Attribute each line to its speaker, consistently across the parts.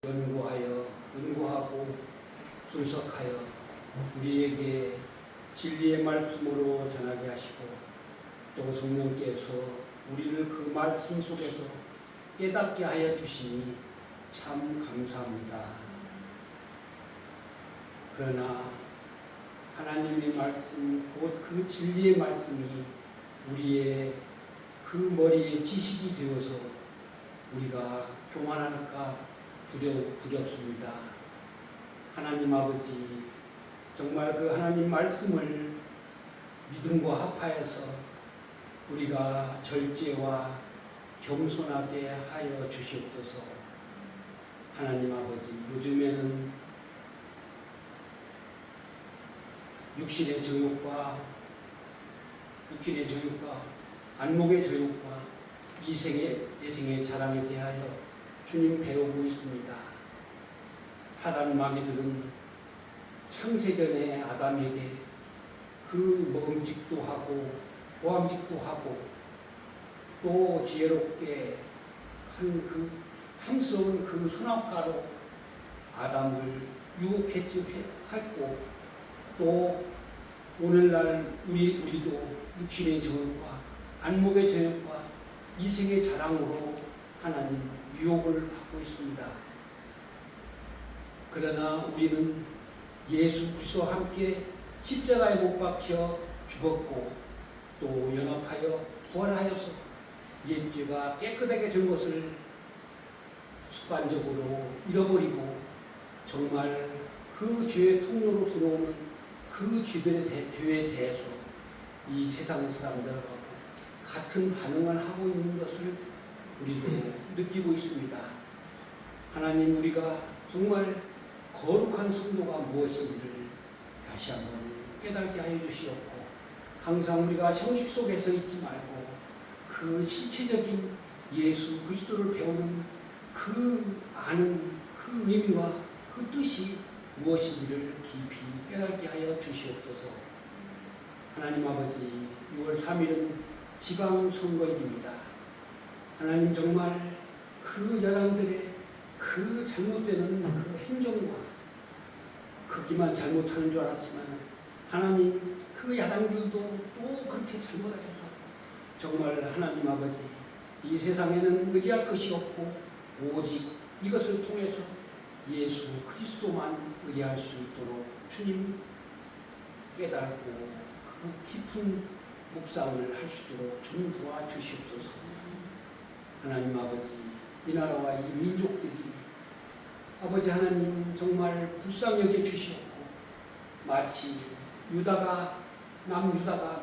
Speaker 1: 연구하고 분석하여 우리에게 진리의 말씀으로 전하게 하시고 또 성령께서 우리를 그 말씀 속에서 깨닫게 하여 주시니 참 감사합니다. 그러나 하나님의 말씀, 곧 그 진리의 말씀이 우리의 그 머리에 지식이 되어서 우리가 교만할까 두렵습니다. 하나님 아버지, 정말 그 하나님 말씀을 믿음과 합하여서 우리가 절제와 겸손하게 하여 주시옵소서. 하나님 아버지, 요즘에는 육신의 저욕과 안목의 저욕과 예생의 자랑에 대하여 주님 배우고 있습니다. 사단 마귀들은 창세전에 아담에게 그 먹음직도 하고 보암직도 하고 또 지혜롭게 한 그 탐스러운 그 선악과로 아담을 유혹했고 또 오늘날 우리도 육신의 저욕과 안목의 저욕과 이생의 자랑으로 하나님 유혹을 받고 있습니다. 그러나 우리는 예수 그리스도와 함께 십자가에 못 박혀 죽었고 또 연합하여 부활하여서 옛죄가 깨끗하게 된 것을 습관적으로 잃어버리고 정말 그 죄의 통로로 들어오는 그 죄에 대해서 이 세상 사람들하고 같은 반응을 하고 있는 것을 우리도 느끼고 있습니다. 하나님, 우리가 정말 거룩한 성도가 무엇인지를 다시 한번 깨닫게 하여 주시옵고 항상 우리가 형식 속에서 있지 말고 그 실체적인 예수 그리스도를 배우는 그 아는 그 의미와 그 뜻이 무엇인지를 깊이 깨닫게 하여 주시옵소서. 하나님 아버지, 6월 3일은 지방선거일입니다. 하나님, 정말 그 여당들의 그 잘못되는 그 행정과 크기만 잘못하는 줄 알았지만 하나님, 그 야당들도 또 그렇게 잘못하여서 정말 하나님 아버지, 이 세상에는 의지할 것이 없고 오직 이것을 통해서 예수 그리스도만 의지할 수 있도록 주님 깨닫고 그 깊은 묵상을 할 수 있도록 주님 도와주시옵소서. 하나님 아버지, 이 나라와 이 민족들이 아버지 하나님 정말 불쌍히 여겨 주시옵고 마치 남유다가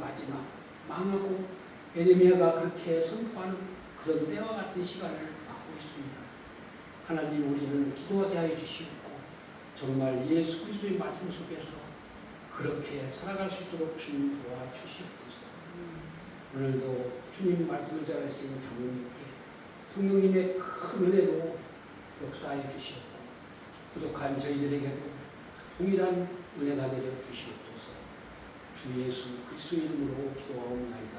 Speaker 1: 마지막 망하고 에레미야가 그렇게 선포하는 그런 때와 같은 시간을 맞고 있습니다. 하나님, 우리는 기도하게 하여 주시옵고 정말 예수 그리스도의 말씀 속에서 그렇게 살아갈 수 있도록 주님 도와주시옵소서. 오늘도 주님 말씀을 전하신 장로님께 성령님의 큰 은혜로 역사해 주시옵고 부족한 저희들에게도 동일한 은혜가 내려 주시옵소서. 주 예수 그리스도의 이름으로 기도하옵나이다.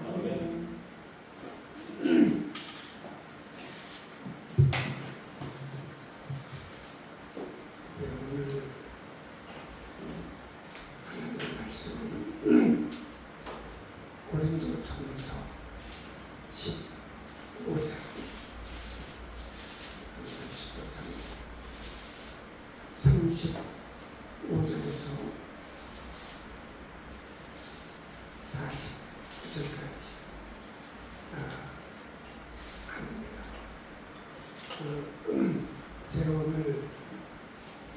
Speaker 1: 아멘.
Speaker 2: 오늘 하나님의 말씀은 고린도전서 15장 35절에서 49절까지 합니다. 제가 오늘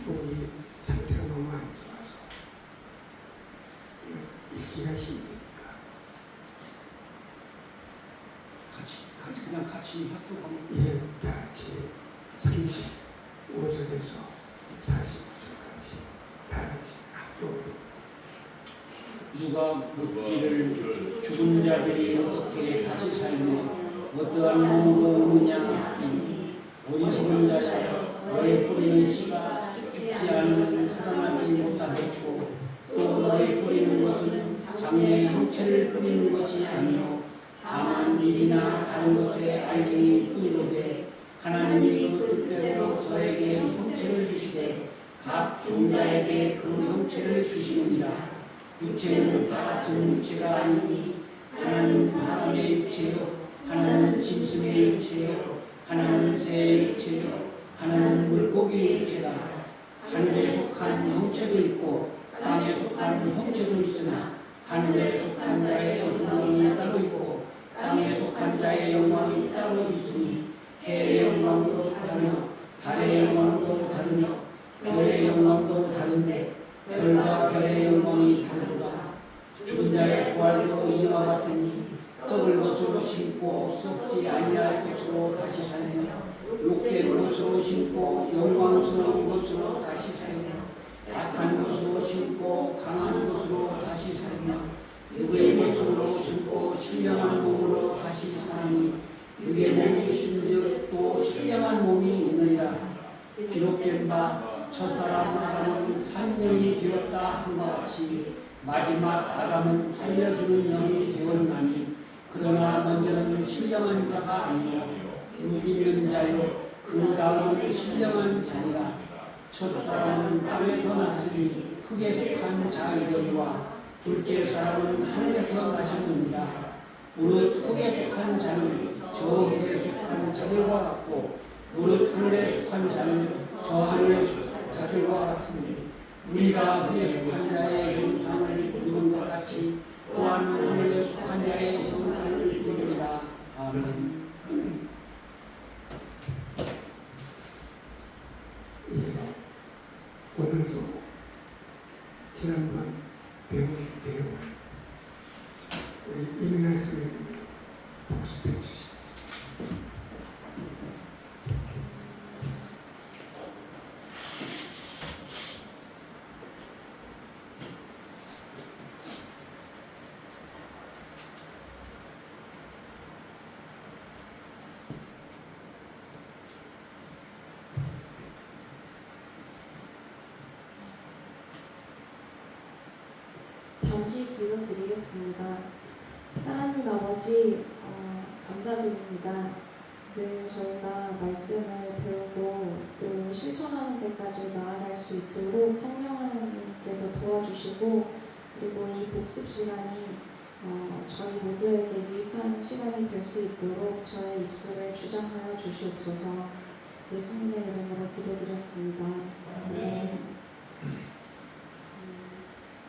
Speaker 2: 몸이 상태가 너무 안 좋아서 읽기가 힘드니까
Speaker 1: 같이 합독하면
Speaker 2: 다 같이 35절에서 49절까지 다 같이 합독으로
Speaker 1: 누가 묻기를 죽은 자들이 어떻게 다시 살며 어떠한 몸으로 오느냐 하니 어리석은 자여, 너의 뿌리는 씨가 죽지 않으면 살아나지 못하겠고 또 너의 뿌리는 것은 장래의 형체를 뿌리는 것이 아니요 다만 일이나 다른 것에 알갱이일 뿐이로되 하나님이 그 그대로 저에게 형체를 주시되 각 종자에게 그 형체를 주시느니라. 육체는 다 같은 육체가 아니니 하나는 사람의 육체요 하나는 짐승의 육체요 하나는 새의 육체요 하나는 물고기의 육체다. 하늘에 속한 형체도 있고 땅에 속한 형체도 있으나 하늘에 속한 자의 영광이 따로 있고 땅에 속한 자의 영광이 따로 있으니 해의 영광도 다르며 달의 영광도 다르며 별의 영광도 다른데 별과 별의 영광이 다르도다. 죽은 자의 부활도 이와 같으니 썩을 것으로 심고 썩지 아니할 것으로 다시 살며 욕된 것으로 심고 영광스러운 것으로 다시 살며 약한 것으로 심고 강한 것으로 다시 살며 육의 모습으로 심고 신령한 몸으로 다시 사니 육의 몸이 있은즉 또 신령한 몸이 있느니라. 기록된 바 첫사람 아담은 산영이 되었다 한것 같이 마지막 아담은 살려주는 영이 되었나니 그러나 먼저는 신령한 자가 아니요 육 있는 자요 그 다음은 신령한 자니라. 첫사람은 땅에서 났으니 흙에 속한 자이거니와 둘째 사람은 하늘에서 나셨느니라. 무릇 흙에 속한 자는 저 흙에 속한 자들과 같고 무릇 하늘에 속한 자는 저 하늘에 속한 자들과 같으니 우리가 흙에 속한 자의 형상을 입은 것 같이 또한 하늘에 속한 자의 형상을 입으리라. 아멘.
Speaker 2: 예, 오늘도 지난번 배운 내용을 우리 이민아 선생님이 복습해 주시겠습니다.
Speaker 3: 잠시 기도드리겠습니다. 하나님 아버지, 감사드립니다. 늘 저희가 말씀을 배우고 또 실천하는 데까지 나아갈 수 있도록 성령 하나님께서 도와주시고 그리고 이 복습 시간이 저희 모두에게 유익한 시간이 될 수 있도록 저의 입술을 주장하여 주시옵소서. 예수님의 이름으로 기도드렸습니다. 네.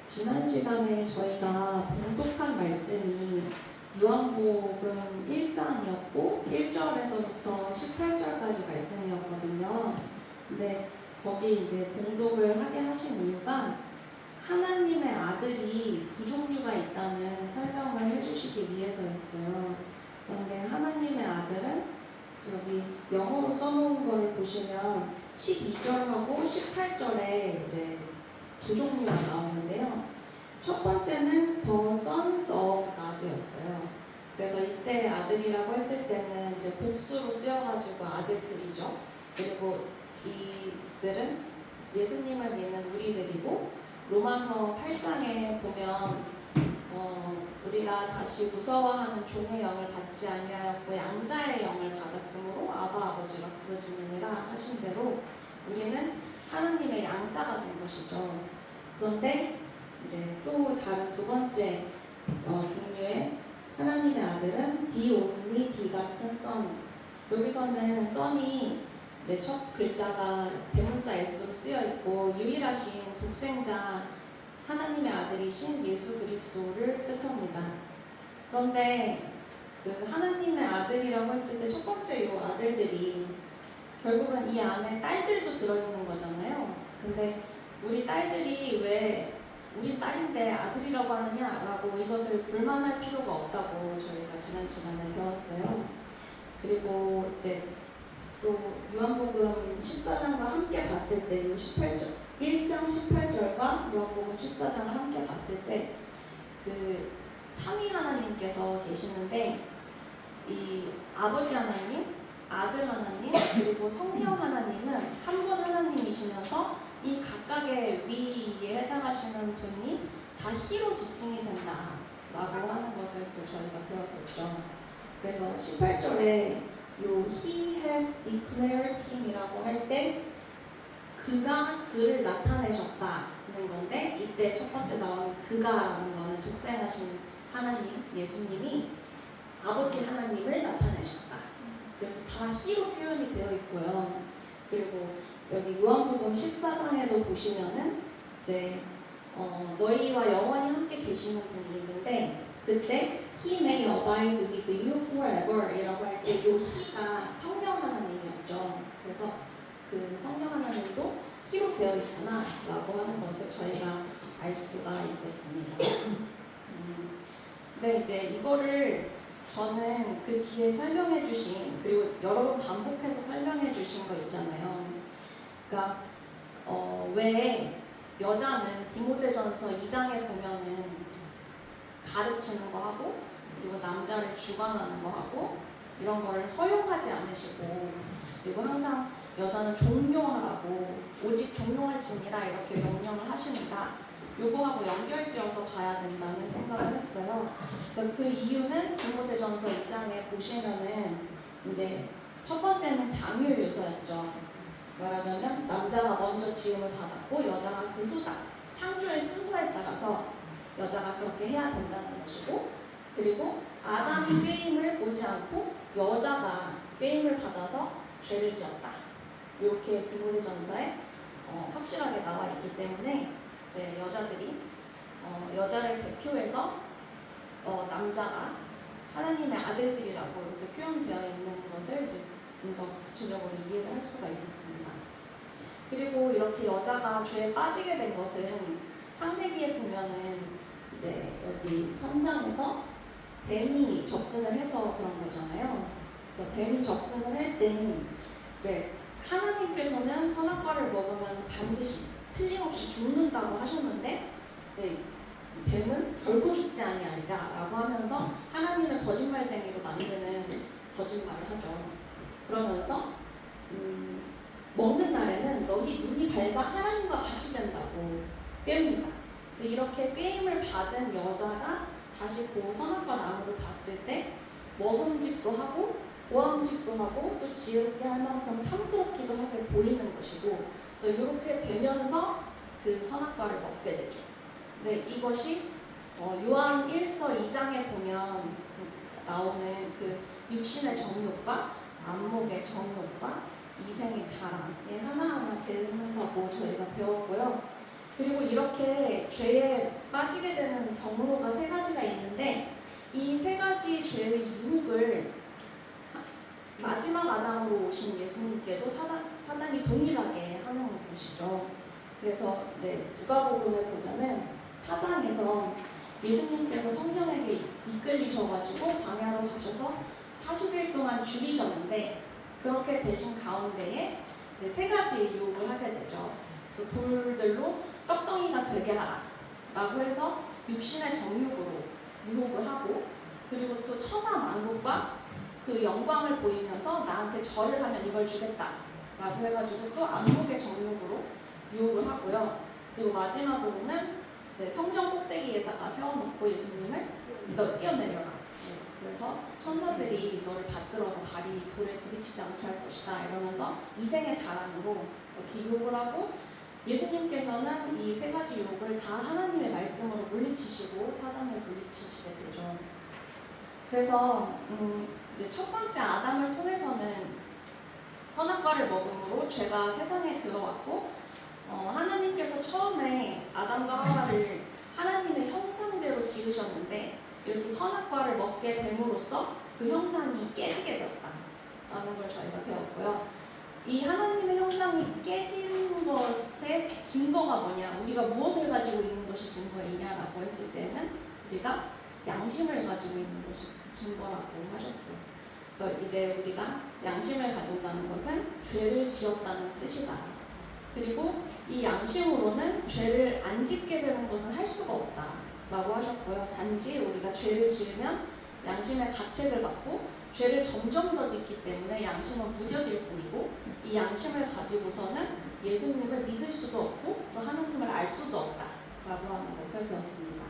Speaker 3: 지난 시간에 저희가 봉독한 말씀이 요한복음 1장이었고 1절에서부터 18절까지 말씀이었거든요. 근데 거기 이제 봉독을 하게 하신 이유가 하나님의 아들이 두 종류가 있다는 설명을 해주시기 위해서였어요. 그런데 하나님의 아들은 여기 영어로 써놓은 걸 보시면 12절하고 18절에 이제 두 종류가 나오는데요. 첫 번째는 The Sons of God였어요. 그래서 이때 아들이라고 했을 때는 이제 복수로 쓰여가지고 아들들이죠. 그리고 이들은 예수님을 믿는 우리들이고 로마서 8장에 보면 우리가 다시 무서워하는 종의 영을 받지 아니하였고 양자의 영을 받았으므로 아바 아버지라 부르짖느니라 하신 대로 우리는 하나님의 양자가 된 것이죠. 그런데 이제 또 다른 두 번째 종류의 하나님의 아들은 The Only Begotten Son. 여기서는 Son이 이제 첫 글자가 대문자 S로 쓰여 있고 유일하신 독생자 하나님의 아들이신 예수 그리스도를 뜻합니다. 그런데 그 하나님의 아들이라고 했을 때 첫 번째 요 아들들이 결국은 이 안에 딸들도 들어있는 거잖아요. 근데 우리 딸들이 왜 우리 딸인데 아들이라고 하느냐라고 이것을 불만할 필요가 없다고 저희가 지난 시간에 배웠어요. 그리고 이제 또 요한복음 14장과 함께 봤을 때 18절, 1장 18절과 요한복음 14장을 함께 봤을 때 그 삼위 하나님께서 계시는데 이 아버지 하나님, 아들 하나님, 그리고 성령 하나님은 한 분 하나님이시면서 이 각각의 위에 해당하시는 분이 다 희로 지칭이 된다라고 하는 것을 또 저희가 배웠었죠. 그래서 18절에 요 he has declared him이라고 할 때 그가 그를 나타내셨다는 건데, 이때 첫 번째 나오는 그가라는 거는 독생하신 하나님, 예수님이 아버지 하나님을 나타내셨다. 그래서 다 he로 표현이 되어 있고요. 그리고 여기 요한복음 14장에도 보시면은 이제 너희와 영원히 함께 계시는 분이 있는데, 그때 He may abide with you forever 이라고 할 때 요 He가 성령 하나님이었죠. 그래서 그 성령 하나님도 He로 되어 있구나 라고 하는 것을 저희가 알 수가 있었습니다. 근데 이제 이거를 저는 그 뒤에 설명해 주신, 그리고 여러 번 반복해서 설명해 주신 거 있잖아요. 그러니까 왜 여자는 디모데전서 2장에 보면은 가르치는 거 하고, 그리고 남자를 주관하는 거 하고, 이런 걸 허용하지 않으시고, 그리고 항상 여자는 종료하라고, 오직 종료할지니라 이렇게 명령을 하시는가, 요거하고 연결지어서 봐야 된다는 생각을 했어요. 그래서 그 이유는 디모데전서 2장에 보시면은 이제 첫 번째는 장유 요소였죠. 말하자면 남자가 먼저 지음을 받았고 여자가 그 후다. 창조의 순서에 따라서 여자가 그렇게 해야 된다는 것이고, 그리고 아담이 꾀임을 보지 않고 여자가 꾀임을 받아서 죄를 지었다. 이렇게 디모데전서에 확실하게 나와 있기 때문에 이제 여자들이 여자를 대표해서 남자가 하나님의 아들들이라고 이렇게 표현되어 있는 것을 이제 좀 더 구체적으로 이해를 할 수가 있었습니다. 그리고 이렇게 여자가 죄에 빠지게 된 것은 창세기에 보면은 이제 여기 3장에서 뱀이 접근을 해서 그런 거잖아요. 그래서 뱀이 접근을 할 때 이제 하나님께서는 선악과를 먹으면 반드시 틀림없이 죽는다고 하셨는데, 이제 뱀은 결코 죽지 아니하리라 라고 하면서 하나님을 거짓말쟁이로 만드는 거짓말을 하죠. 그러면서 먹는 날에는 너희 눈이 밝아 하나님과 같이 된다고 꾀입니다. 그래서 이렇게 꾀임을 받은 여자가 다시 그 선악과 나무를 봤을 때 먹음직도 하고 보암직도 하고 또 지혜롭게 할 만큼 탐스럽기도 하게 보이는 것이고, 그래서 이렇게 되면서 그 선악과를 먹게 되죠. 네, 이것이 요한 1서 2장에 보면 나오는 그 육신의 정욕과 안목의 정욕과 이생의 자랑에 하나하나 대응한다고 저희가 배웠고요. 그리고 이렇게 죄에 빠지게 되는 경로가 세 가지가 있는데, 이 세 가지 죄의 유혹을 마지막 아담으로 오신 예수님께도 사단이 동일하게 하는 것이죠. 그래서 이제 누가복음에 보면은 4장에서 예수님께서 성령에게 이끌리셔가지고 광야로 가셔서 40일 동안 줄이셨는데, 그렇게 되신 가운데에 이제 세 가지 유혹을 하게 되죠. 그래서 돌들로 떡덩이가 되게 하라 라고 해서 육신의 정욕으로 유혹을 하고, 그리고 또 천하 만국과 그 영광을 보이면서 나한테 절을 하면 이걸 주겠다 라고 해가지고 또 안목의 정욕으로 유혹을 하고요. 그리고 마지막으로는 이제 성전 꼭대기에다가 세워놓고 예수님을 너 뛰어내려라. 그래서 천사들이 너를 받들어서 발이 돌에 부딪히지 않게 할 것이다 이러면서 이생의 자랑으로 이렇게 유혹을 하고, 예수님께서는 이 세 가지 유혹을 다 하나님의 말씀으로 물리치시고 사단을 물리치시게 되죠. 그래서 이제 첫 번째 아담을 통해서는 선악과를 먹음으로 죄가 세상에 들어왔고, 하나님께서 처음에 아담과 하와를 하나님의 형상대로 지으셨는데 이렇게 선악과를 먹게 됨으로써 그 형상이 깨지게 되었다라는 걸 저희가 배웠고요. 이 하나님의 형상이 깨진 것의 증거가 뭐냐, 우리가 무엇을 가지고 있는 것이 증거이냐라고 했을 때는 우리가 양심을 가지고 있는 것이 그 증거라고 하셨어요. 그래서 이제 우리가 양심을 가진다는 것은 죄를 지었다는 뜻이다. 그리고 이 양심으로는 죄를 안 짓게 되는 것은 할 수가 없다라고 하셨고요. 단지 우리가 죄를 지으면 양심의 가책을 받고 죄를 점점 더 짓기 때문에 양심은 무뎌질 뿐이고, 이 양심을 가지고서는 예수님을 믿을 수도 없고 또 하나님을 알 수도 없다라고 하는 것을 배웠습니다.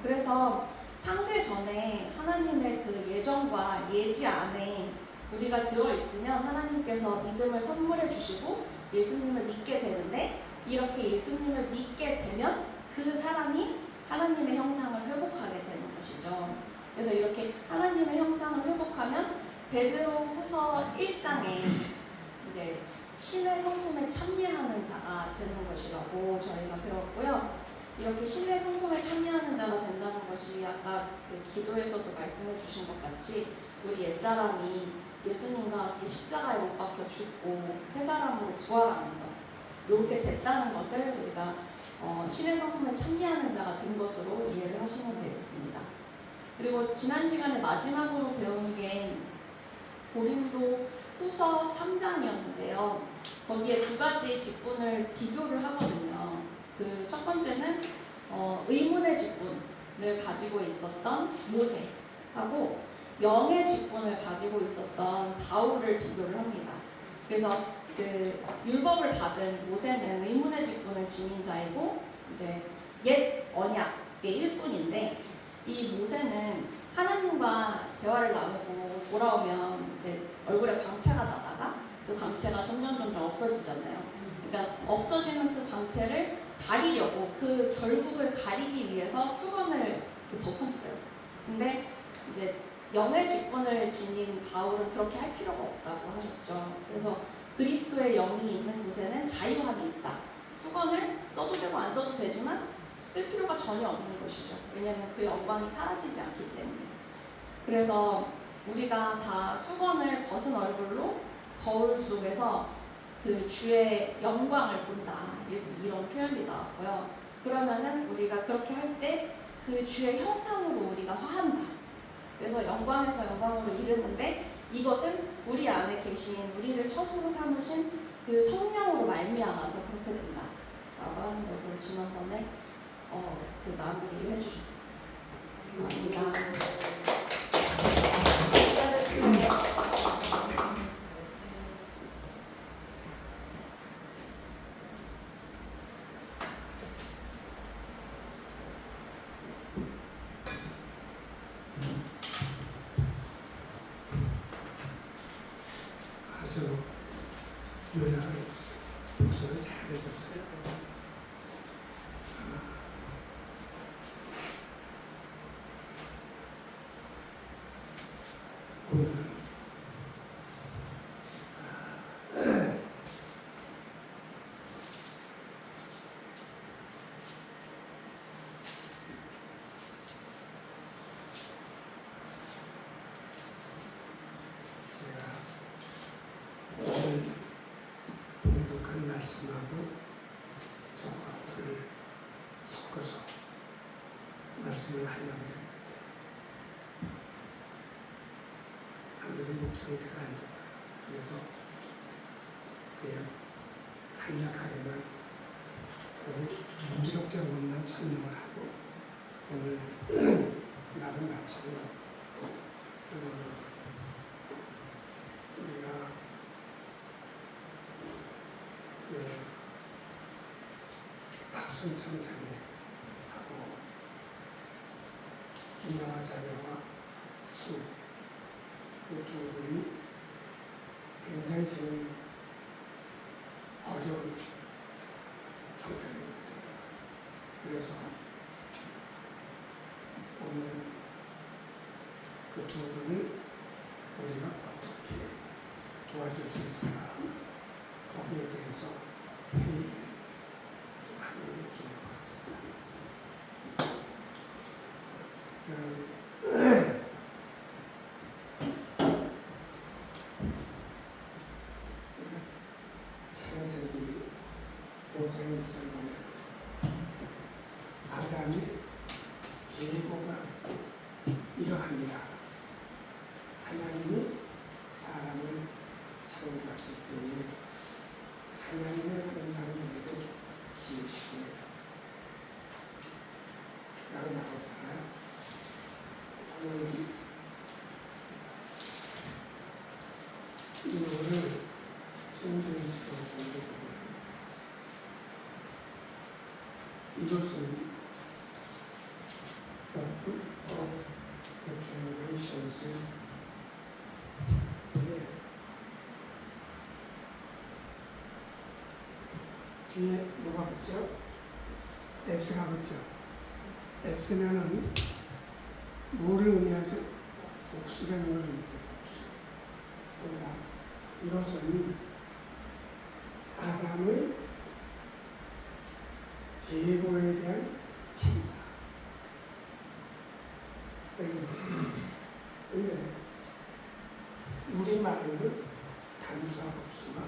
Speaker 3: 그래서 창세 전에 하나님의 그 예정과 예지 안에 우리가 들어있으면 하나님께서 믿음을 선물해 주시고 예수님을 믿게 되는데, 이렇게 예수님을 믿게 되면 그 사람이 하나님의 형상을 회복하게 되는 것이죠. 그래서 이렇게 하나님의 형상을 회복하면 베드로후서 1장에 이제 신의 성품에 참여하는 자가 되는 것이라고 저희가 배웠고요. 이렇게 신의 성품에 참여하는 자가 된다는 것이 아까 그 기도에서도 말씀해 주신 것 같이 우리 옛사람이 예수님과 함께 십자가에 못 박혀 죽고 새 사람으로 부활하는 것, 이렇게 됐다는 것을 우리가 신의 성품에 참여하는 자가 된 것으로 이해를 하시면 되겠습니다. 그리고 지난 시간에 마지막으로 배운 게 고린도 후서 3장이었는데요. 거기에 두 가지 직분을 비교를 하거든요. 그 첫 번째는 의문의 직분을 가지고 있었던 모세하고 영의 직분을 가지고 있었던 바울을 비교를 합니다. 그래서 그 율법을 받은 모세는 의문의 직분을 지닌 자이고 이제 옛 언약의 일꾼인데, 이 모세는 하나님과 대화를 나누고 돌아오면 이제 얼굴에 광채가 나다가 그 광채가 점점 없어지잖아요. 그러니까 없어지는 그 광채를 가리려고, 그 결국을 가리기 위해서 수건을 덮었어요. 근데 이제 영의 직분을 지닌 바울은 그렇게 할 필요가 없다고 하셨죠. 그래서 그리스도의 영이 있는 곳에는 자유함이 있다. 수건을 써도 되고 안 써도 되지만 쓸 필요가 전혀 없는 것이죠. 왜냐하면 그 영광이 사라지지 않기 때문에. 그래서 우리가 다 수건을 벗은 얼굴로 거울 속에서 그 주의 영광을 본다, 이런 표현이 나왔고요. 그러면은 우리가 그렇게 할 때 그 주의 형상으로 우리가 화한다. 그래서 영광에서 영광으로 이르는데, 이것은 우리 안에 계신, 우리를 처소로 삼으신 그 성령으로 말미암아서 그렇게 된다 라고 하는 것을 지난번에 그 마무리를 해주셨습니다. 감사합니다.
Speaker 2: 아주 요약을 복습을 잘 해줬어요. 오늘 오늘 봉독한 말씀하고 저하고를 섞어서 말씀을 하려고 했는데 아무래도 목 상태가 안 좋아요. 그래서 그냥 간략하게만 거의 무기력된 것만 설명을 하고 오늘 날을 마치고요. 우리가 박순천 자매하고 김영아 자매와 수, 그 두 분이 굉장히 지금 어려운 형편이 있거든요. 그래서 오늘은 그 두 분을 우리가 어떻게 도와줄 수 있을까, 거기에 대해서 회의를 좀 하는 게 좋을 것 같습니다. 창세기 5장 1절 보면 아담의 계보가 이러합니다. 하나님이 사람을 창조하실 때에 하나님의 형상대로 지으시고 라고 나오잖아요. 이거를 신중스러워 공부해보면 이것은 The Book of the Generations 의 뒤에 뭐가 붙죠? S가 붙죠. S면은 뭐를 의미하죠? 복수라는 걸 의미하죠. 복수. 그러니까 이것은 아담의 계보에 대한 책이다. 이런 것이죠. 근데 우리말로는 단수와 복수가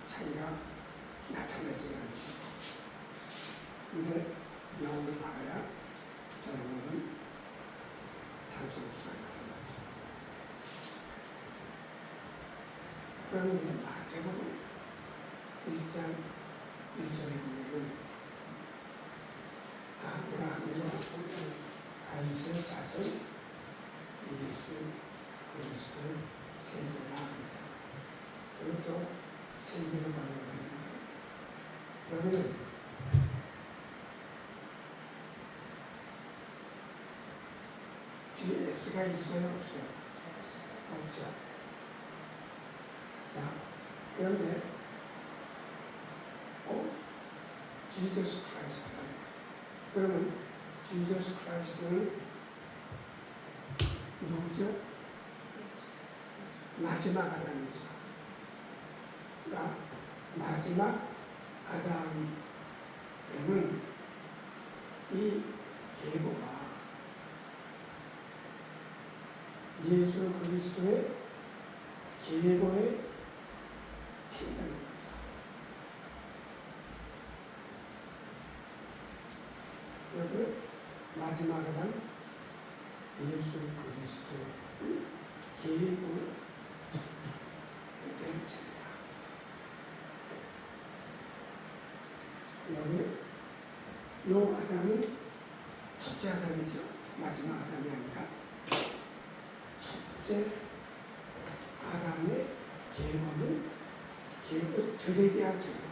Speaker 2: 차이가 나타나지 않죠. 근데 영어를 알아야 저는 단수 복수가 나타나죠. 그런데 대부분 1장 1절에 보면은 아브라함과 다윗의 자손 예수 그리스도의 세계가 합니다. 이것도 세계로 말하는 여기는 뒤에 S가 있어요? 없어요? 없죠. 자, 그런데 Jesus Christ. 그러면 Jesus Christ는 누구죠? 마지막 아담이죠. 그러니까 마지막 아담에는 이 계보가 예수 그리스도의 계보의 책이라는 거죠. 여기는 마지막 아담 예수 그리스도의 계보의 대한 책이다. 여기는 요 아담은 첫째 아담이죠. 마지막 아담이 아니라 첫째 아담의 계보는 계보들에 대한 책이다.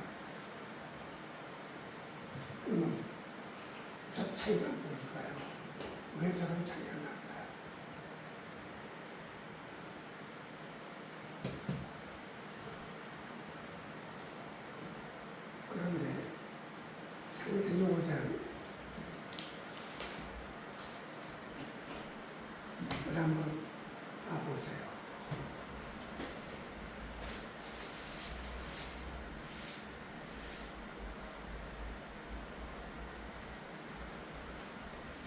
Speaker 2: 그러면 저 차이가 뭘까요? 왜 저런 차이가 날까요? 그런데 창세기 5장 한번 봐보세요.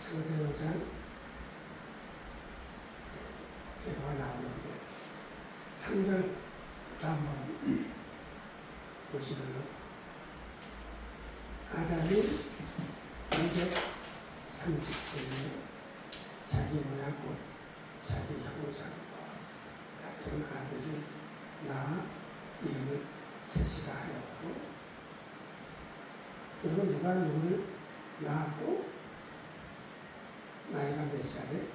Speaker 2: 창세기 5장 계보가 나오는데 3절부터 한번 보시면은 아담이 230세에 자기 모양 곧 자기 형상과 같은 아들을 낳아 이름을 셋이라 하였고, 그리고 누가 누구를 낳았고 나이가 몇 살에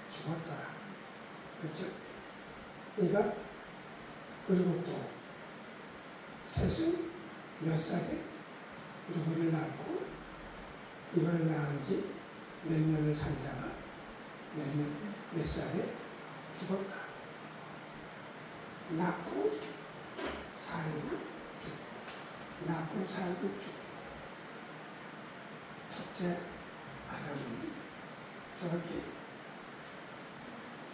Speaker 2: 죽었더라. 그렇죠? 그러니까 그리고 또 셋은 몇 살에 누구를 낳고 이걸 낳은 지 몇 년을 살다가 몇 살에 죽었다. 낳고 살고 죽고 낳고 살고 죽고. 첫째 아담은 저렇게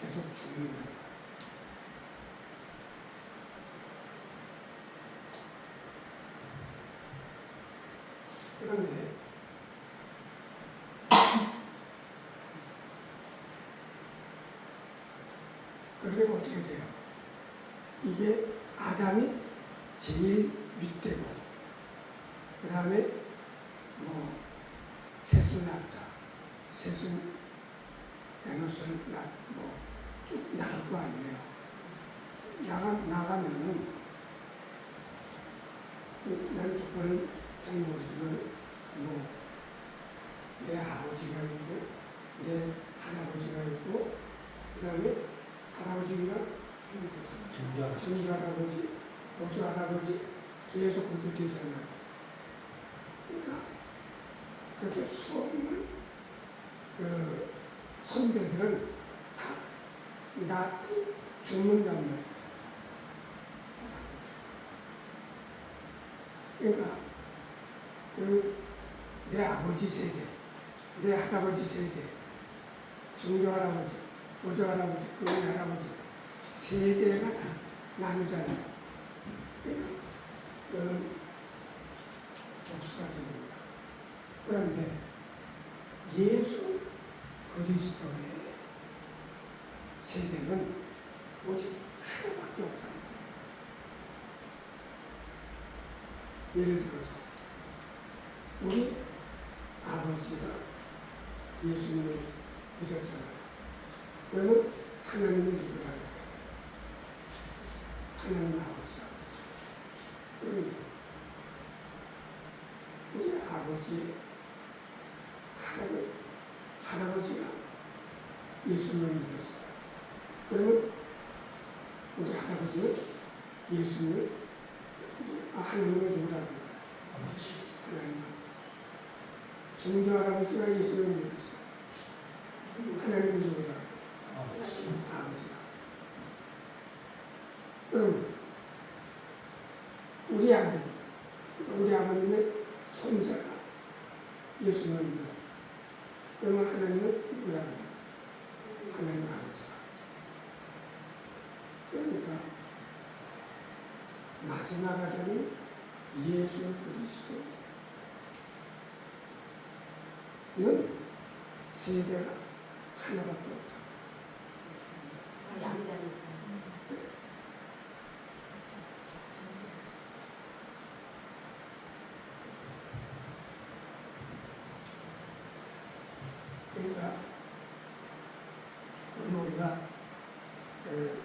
Speaker 2: 계속 죽는 거예요. 그런데 그러면 어떻게 돼요? 이게 아담이 제일 윗대고, 그 다음에 뭐 셋을 낳았다. 셋은 에노스를 쭉 나갈 거 아니에요. 나가면은 난 조건은 잘 모르지만 내 아버지가 있고 내 할아버지가 있고 그 다음에 할아버지가 증조 할아버지, 고조 할아버지 계속 그렇게 되잖아요. 그러니까 그렇게 수없는 그 선배들은 다 낳고 죽는단 말이죠. 그러니까 내 아버지 세대, 내 할아버지 세대, 증조할아버지, 보조할아버지, 할아버지 세대가 다 나누잖아요. 그러니까 복수가 됩니다. 그런데 예수 그리스도의 세대는 오직 하나밖에 없다. 예를 들어서 우리 아버지가 예수님을 믿었잖아요. 그러면 하나님은 누구라고 해요? 하나님 아버지라고 하죠. 그런데 우리 아버지, 할아버지가 예수님을 믿었어요. 그러면 우리 할아버지는 예수님을 하나님을 누구라고 해요?
Speaker 1: 아버지.
Speaker 2: 하나님 아버지. 증조 할아버지가 예수님을 믿었어요. 하나님을 누구라고 해요?
Speaker 1: 아버지.
Speaker 2: 아버지가. 그럼 우리 아들, 우리 아버님의 손자가 예수님을 믿어요. 그러면 하나님은 누구라고 해요? 하나님 아버지가. 그러니까 마지막 아들은 예수 그리스도는 세대가 하나밖에 없다.
Speaker 4: 양자니까.
Speaker 2: 그러니까 우리가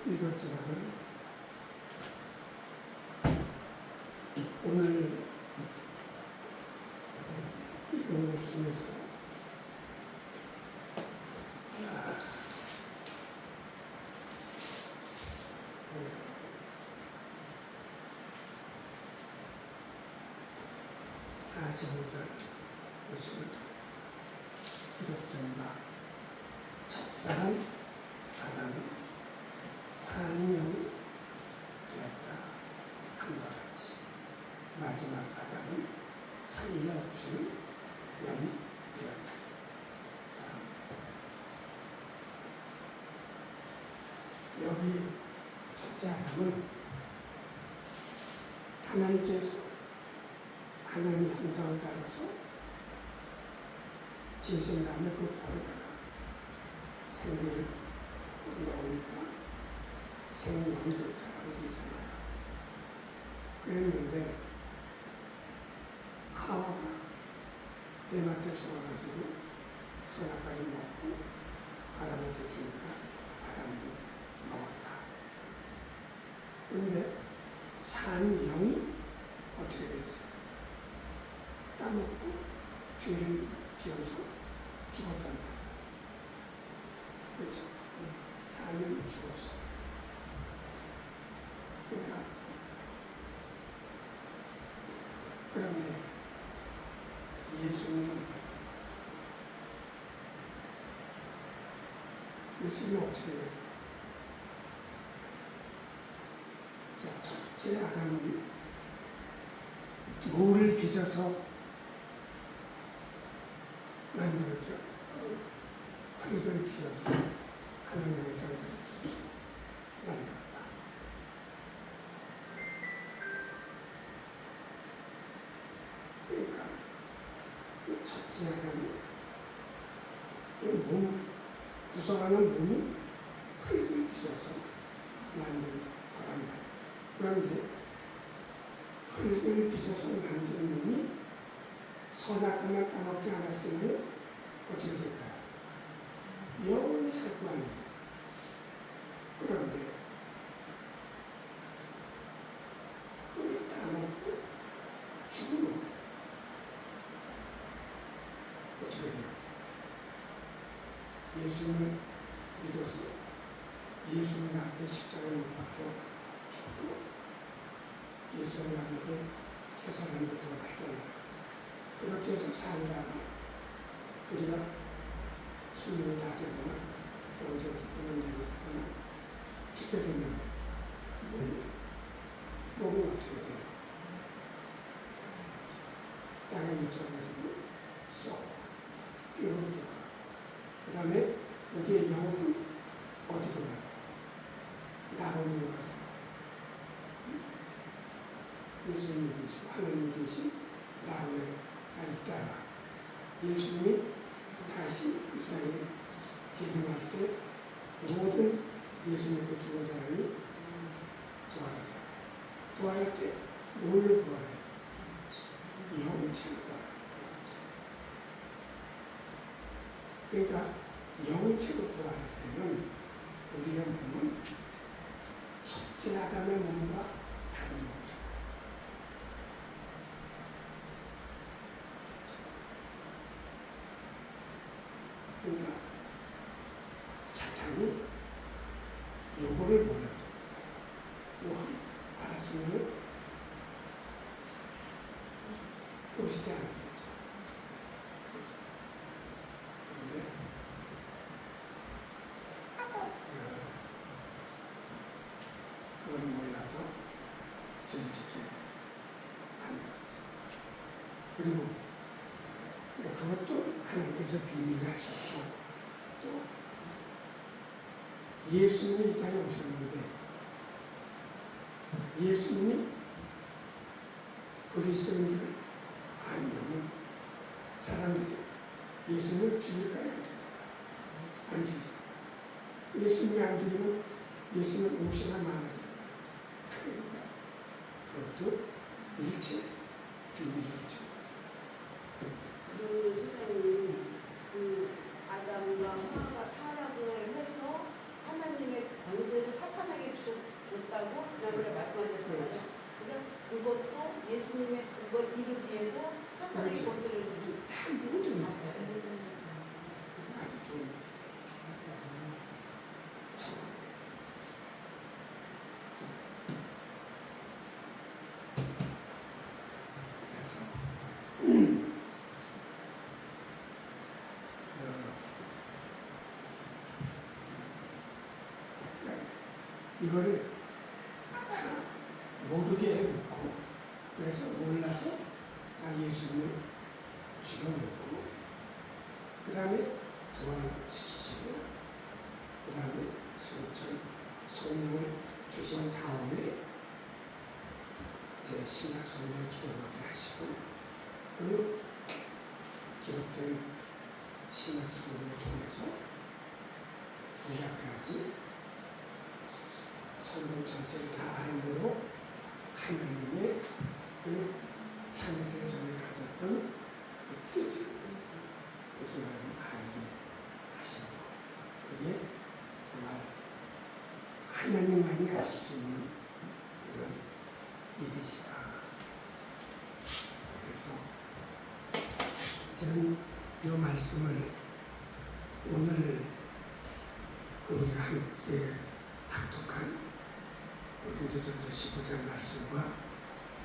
Speaker 2: 읽었지만은 오늘 읽은 것 중에서 아, 45절 보시면 기록된 바 첫사람 아담이 산영이 되었다 함과 같이 마지막 아담은 살려줄 영이 되었다. 자, 여기 첫째 아담은 하나님께서 하나님의 형상을 따라서 지으신 다음에 그 불에다가 생기를 넣으니까 생명이 됐다고 되어 있잖아요. 그랬는데 하와가 뱀한테 속아가지고 선악과를 먹고 아담한테 주니까 아담도 먹었다. 그런데 산 영이 어떻게 됐어요? 따먹고 죄를 지어서 죽었단 말이에요. 그렇죠? 사명이 죽었어. 그러니까 그런데 예수님은 어떻게 해요? 자, 첫째 아담은 뭐를 빚어서 만들었죠? 흙을 빚어서 하나님 형상을 빚어서 만들었다. 그러니까 그 첫째 아담이 몸 구성하는 몸이 흙을 빚어서 만든 거란 말이에요. 그런데 흙을 빚어서 만든 몸이 선악과만 따먹지 않았으면 어떻게 될까요? 영원히 살 거 아니에요. 그런데 흙을 따먹고 죽으면 어떻게 돼요? 예수님을 믿어서 예수님 함께 십자가에 못 박혀 죽고 예수님 함께 세상을 들어가잖아요. 그렇게 해서 살다가 우리가 수명이 다 되거나 병들어 죽거나 늙어 죽거나 죽게 되면 몸이 어떻게 돼요? 땅에 묻혀가지고 썩고 뼈로 들어가. 그 다음에 우리의 영혼이 어디로 가요? 나홀로 가잖아. 예수님이 계시고 하나님이 계신 나홀에 가 있다가 예수님이 다시 이 땅에 재림할 때 모든 예수 믿고 죽은 사람이 부활하잖아. 부활할 때 뭘로 부활해요? 영체로 부활해요. 그러니까 영체로 부활할 때는 우리의 몸은 첫째 아담의 몸과 다른 몸이죠. 그러니까 사탄이 요거를 몰랐던 거예요. 요거를 알았으면 오시지 않았겠죠. 그런데 그걸 몰라서 죄를 짓게 만들었죠. 그리고 그것도 하나님께서 비밀을 하셨고 또 예수님이 이 땅에 오셨는데 예수님이 그리스도인 줄 알면 사람들이 예수님을 죽일까요? 안 죽일까요? 안 죽이죠. 예수님이 안 죽이면 예수님 몫이나 많아져요. 그러니까 그것도 일체 비밀이죠.
Speaker 4: 그리고 선생님, 그 아담과 하와가 타락을 해서 하나님의 권세를 사탄에게 줬다고 지난번에 말씀하셨잖아요. 그러니까 그것도 예수님의 그걸 이루기 위해서 사탄에게
Speaker 2: 그렇죠.
Speaker 4: 권세를 주죠.
Speaker 2: 다 모든 아주 좋은 정말 그래서 이거를 다 모르게 해놓고 그래서 몰라서 다 예수님을 죽여놓고 그 다음에 부활시키시고 그 다음에 성령을 주신 다음에 이제 신약 성령을 기록하게 하시고 그 기록된 신약 성령을 통해서 구약까지 성경 전체를 다 알므로 하나님의 그 창세 전에 가졌던 그 뜻을 우리가 알게 하시고 그게 정말 하나님만이 하실 수 있는 그런 일이시다. 그래서 저는 이 말씀을 오늘 우리가 함께 합독한 고린도전서 15장 말씀과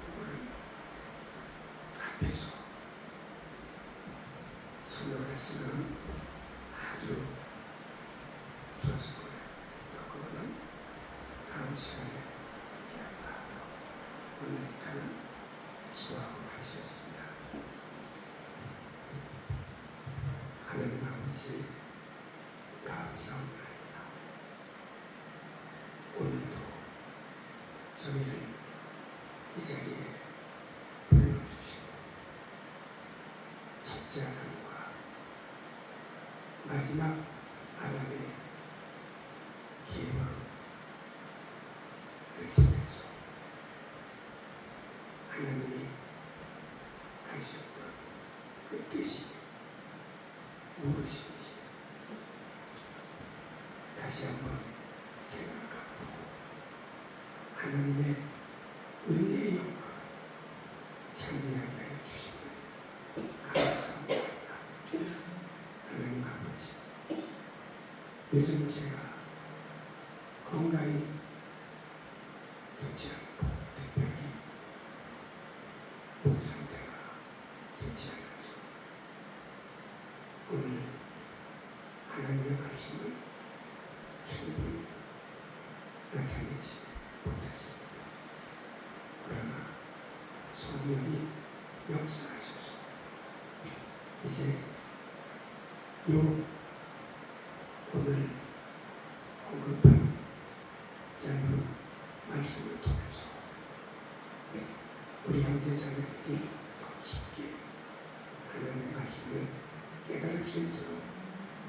Speaker 2: 이거를 합해서 설명을 했으면 아주 좋았을 거예요. 그거는 다음 시간에 함께 하기로 하고요. 오늘 일단은 기도하고 마치겠습니다. 하나님 아버지 감사합니다. 오늘도 저희를 이 자리에 불러주시고 첫째 아담과 마지막 아담의 계명을 통해서 하나님이 가지셨던 그 뜻이 무엇인지 다시 한번 생각하고 하나님의 은혜의 영광을 찬미하게 하여 주시니 감사합니다. 하나님 아버지, 요즘 제가 건강이 좋지 않고 특별히 목 상태가 좋지 않아서 오늘 하나님의 말씀을 충분히 나타내지 못했습니다. 그러나 성령이 역사하셔서 이제 요 오늘 언급한 짧은 말씀을 통해서 우리 형제자매들이 더 깊게 하나님의 말씀을 깨달을 수 있도록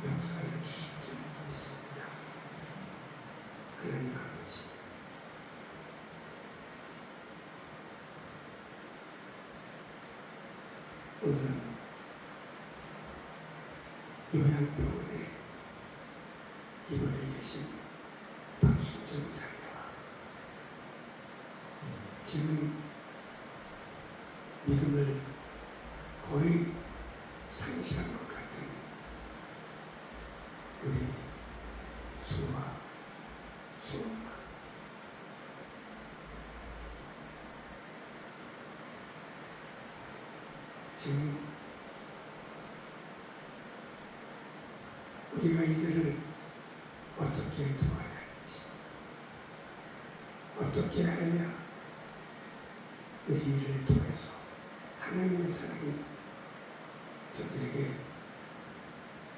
Speaker 2: 역사해 주실 줄 믿습니다. 하나님 아버지, 오늘 요양병원에 입원해 계신 박수정 자매와 지금 믿음을 거의 상실한 것 같은 우리 수와 수엄마, 지금 우리가 이들을 어떻게 도와야 할지, 어떻게 해야 우리 일을 통해서 하나님의 사랑이 저들에게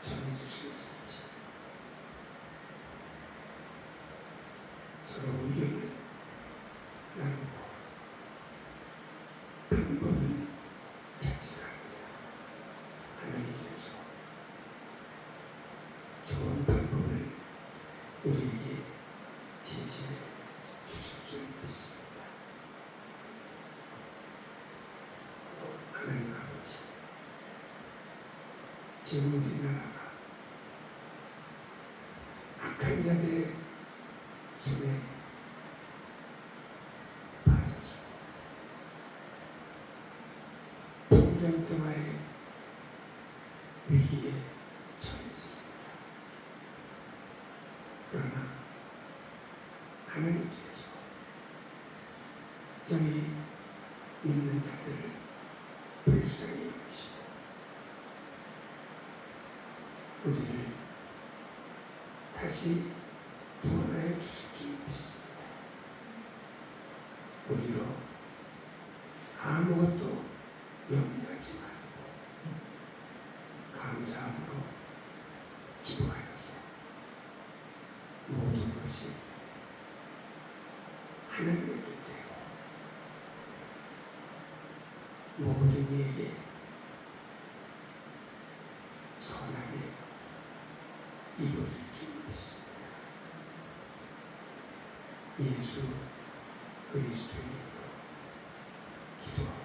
Speaker 2: 전해질 수 있을지 서로 의견을 나누고 방법을 찾으려 합니다. 하나님께서 좋은 방법을 우리에게 제시해 주실 줄 믿습니다. 하나님 아버지, 지금 우리나라가 악한 자들의 손에 빠져서 풍전등화의 위기에 처해 있습니다. 그러나 하나님께서 저희 믿는 자들을 불쌍히 여기시고 우리를 다시 구원하여 주실 줄 믿습니다. 우리로 아무것도 염려하지 말고 감사함으로 기도하여서 모든 것이 하나님의 뜻대로 모든 이에게 선하게 이루어질 줄 믿습니다. 예수 그리스도의 이름으로 기도합니다.